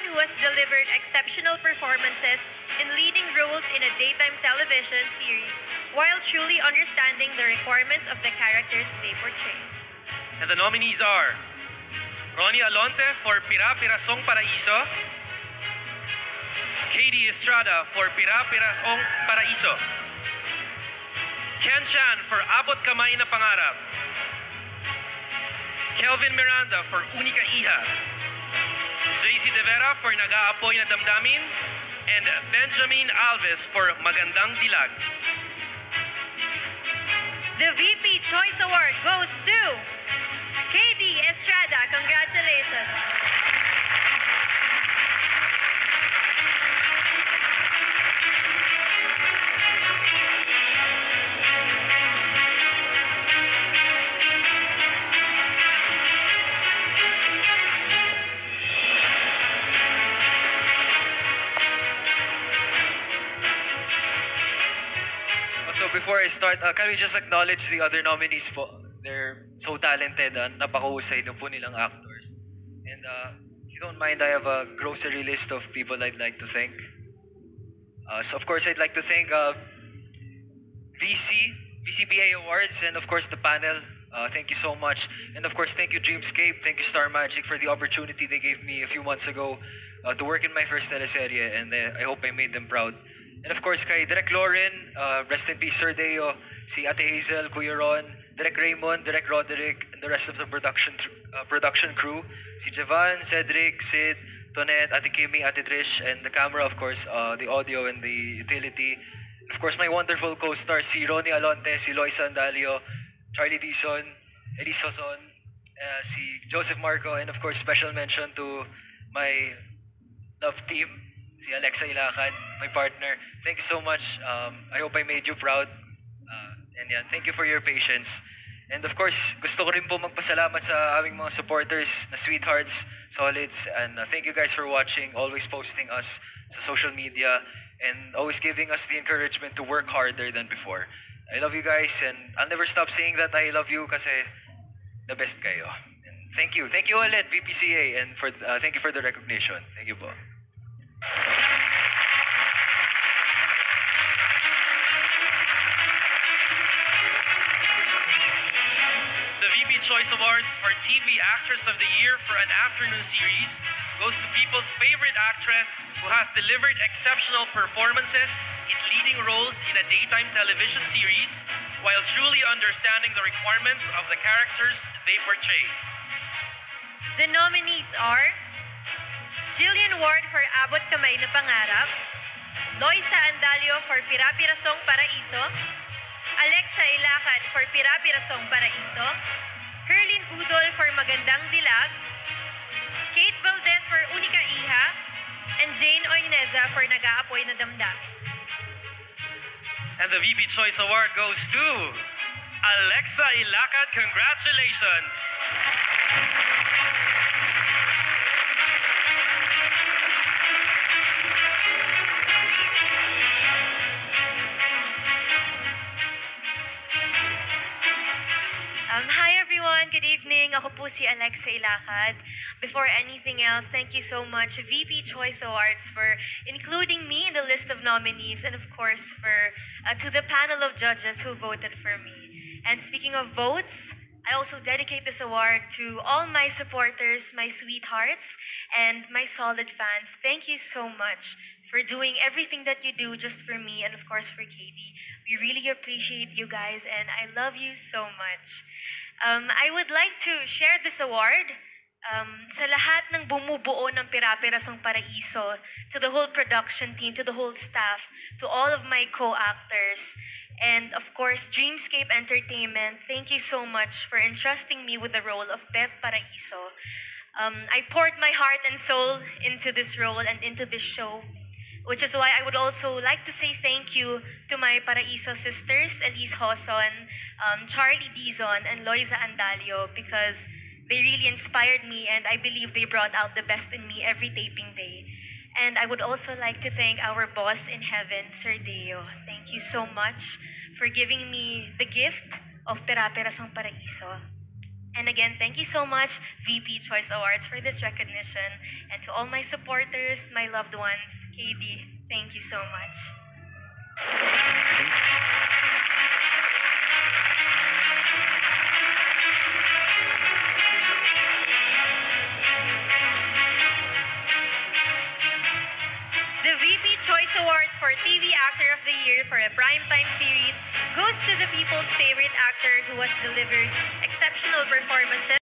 who has delivered exceptional performances in leading roles in a daytime television series while truly understanding the requirements of the characters they portray. And the nominees are Ronnie Alonte for Pira-Pirasong Paraiso, Katie Estrada for Pira-Pirasong Paraiso, Ken Chan for Abot Kamay na Pangarap, Kelvin Miranda for Unika Iha, JC De Vera for Nag-aapoy na Damdamin, and Benjamin Alves for Magandang Dilag. The VP Choice Award goes to Katie Estrada. Congratulations. So before I start, can we just acknowledge the other nominees po? They're so talented, napakahusay din po nilang actors. And if you don't mind, I have a grocery list of people I'd like to thank. So of course, I'd like to thank VCBA Awards, and of course the panel. Thank you so much. And of course, thank you Dreamscape, thank you Star Magic for the opportunity they gave me a few months ago to work in my first teleserye, and I hope I made them proud. And of course, kay Direk Lauren, rest in peace Sir Deo, si Ate Hazel, Kuya Ron, Direk Raymond, Direk Roderick, and the rest of the production crew, si Javan, Cedric, Sid, Tonette, Ate Kimi, Ate Trish, and the camera, of course, the audio and the utility. And of course, my wonderful co-stars, si Ronnie Alonte, si Loisa Andalio, Charlie Dizon, Elise Soson, si Joseph Marco, and of course, special mention to my love team, si Alexa Ilacad, my partner. Thank you so much. I hope I made you proud. And yeah, thank you for your patience. And of course, gusto ko rin po magpasalamat sa aming mga supporters na sweethearts, solids, and thank you guys for watching, always posting us sa social media, and always giving us the encouragement to work harder than before. I love you guys, and I'll never stop saying that I love you kasi the best kayo. And thank you. Thank you ulit, VPCA, and thank you for the recognition. Thank you po. The VP Choice Awards for TV Actress of the Year for an afternoon series goes to people's favorite actress who has delivered exceptional performances in leading roles in a daytime television series while truly understanding the requirements of the characters they portray. The nominees are Jillian Ward for Abot Kamay na Pangarap, Loisa Andalio for Pira-Pirasong Paraiso, Alexa Ilacad for Pira-Pirasong Paraiso, Herlin Budol for Magandang Dilag, Kate Valdez for Unika Iha, and Jane Oineza for Nag-aapoy na Damdamin. And the VP Choice Award goes to Alexa Ilacad. Congratulations! Hi everyone, good evening. Ako po si Alexa Ilacad. Before anything else, thank you so much VP Choice Awards for including me in the list of nominees, and of course to the panel of judges who voted for me. And speaking of votes, I also dedicate this award to all my supporters, my sweethearts, and my solid fans. Thank you so much for doing everything that you do just for me and of course for Katie. We really appreciate you guys and I love you so much. I would like to share this award sa lahat ng bumubuo ng Pira-Pirasong Paraiso, to the whole production team, to the whole staff, to all of my co-actors, and of course, Dreamscape Entertainment. Thank you so much for entrusting me with the role of Beb Paraiso. I poured my heart and soul into this role and into this show, which is why I would also like to say thank you to my Paraiso sisters, Elise Hoson, Charlie Dizon, and Loisa Andalio, because they really inspired me and I believe they brought out the best in me every taping day. And I would also like to thank our boss in heaven, Sir Deo. Thank you so much for giving me the gift of Pira-Pirasong Paraiso. And again, thank you so much, VP Choice Awards, for this recognition. And to all my supporters, my loved ones, KD, thank you so much. The VP Choice Awards for TV Actor of the Year for a primetime series goes to the people's favorite actor who has delivered exceptional performances